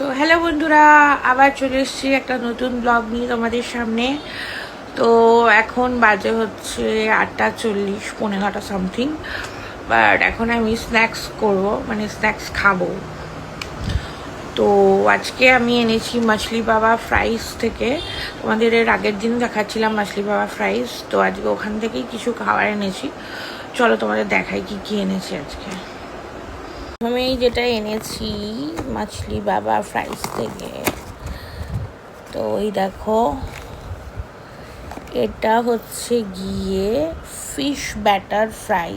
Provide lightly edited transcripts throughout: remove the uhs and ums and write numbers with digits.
So hello বন্ধুরা, আবার চলে এসেছি একটা নতুন ব্লগ নিয়ে তোমাদের সামনে। তো এখন বাজে হচ্ছে 8:40, 9:45 সামথিং। বাট এখন আমি স্ন্যাক্স করব, মানে স্ন্যাক্স খাবো। তো আজকে আমি এনেছি মাছলি বাবা ফ্রাইস থেকে। তোমাদের এর আগের দিন দেখাচ্ছিলাম মাছলি বাবা ফ্রাইস, তো আজকে ওখান থেকেই কিছু খাবার এনেছি। চলো তোমাদের দেখাই কি কি এনেছি আজকে। আমি যেটা এনেছি মাছলি বাবা ফ্রাইস থেকে, তো এই দেখো, এটা হচ্ছে গিয়ে ফিশ ব্যাটার ফ্রাই।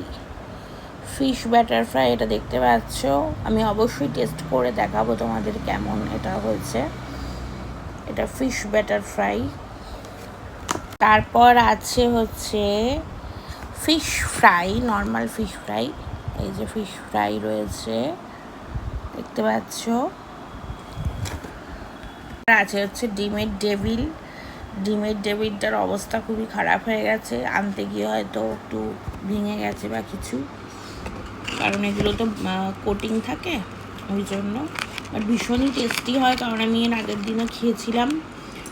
এটা দেখতে পাচ্ছ। আমি অবশ্যই টেস্ট করে দেখাবো তোমাদের কেমন এটা হয়েছে। এটা ফিশ ব্যাটার ফ্রাই। তারপর আছে হচ্ছে fish fry, normal fish fry. এই যে ফিশ ফ্রাই রয়েছে, দেখতে পাচ্ছ। আছে হচ্ছে ডিমের ডেভিলটার অবস্থা খুবই খারাপ হয়ে গেছে, আনতে গিয়ে হয়তো একটু ভেঙে গেছে বা কিছু, কারণ এগুলো তো কোটিং থাকে ওই জন্য। বাট ভীষণই টেস্টি হয়, কারণ আমি এর আগের দিনও খেয়েছিলাম,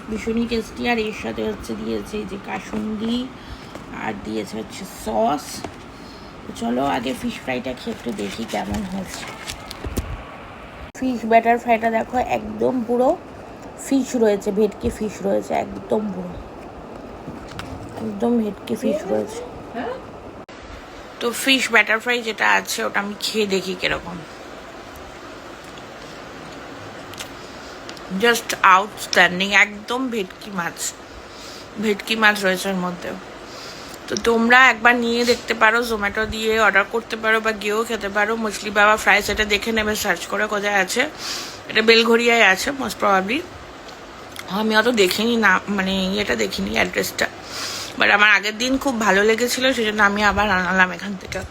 ভীষণই টেস্টি। আর এর সাথে হচ্ছে দিয়েছে এই যে কাসুন্দি, আর দিয়েছে হচ্ছে সস। চলো আগে ফিশ ফ্রাইটা খেয়ে একটু দেখি কেমন হয়েছে। ফিশ ব্যাটার ফ্রাইটা দেখো, একদম পুরো ফিশ রয়েছে, ভেটকি ফিশ রয়েছে, একদম পুরো একদম ভেটকি ফিশ রয়েছে। তো ফিশ ব্যাটার ফ্রাই যেটা আছে ওটা আমি খেয়ে দেখি কিরকম। জাস্ট আউটস্ট্যান্ডিং, একদম ভেটকি মাছ রয়েছে এর মধ্যে। তো তোমরা একবার নিয়ে দেখতে পারো, জোম্যাটো দিয়ে অর্ডার করতে পারো বা গিয়েও খেতে পারো। মাছলি বাবা ফ্রাইস এটা দেখে নেবে সার্চ করে কোথায় আছে। এটা বেলঘরিয়ায় আছে মোস্ট প্রবাবলি। আমি অত দেখিনি না, মানে এটা দেখিনি অ্যাড্রেসটা, বাট আমার আগের দিন খুব ভালো লেগেছিলো, সেই জন্য আমি আবার আনালাম এখান থেকে।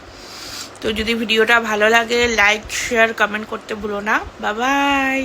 তো যদি ভিডিওটা ভালো লাগে, লাইক শেয়ার কমেন্ট করতে ভুলো না। Bye bye.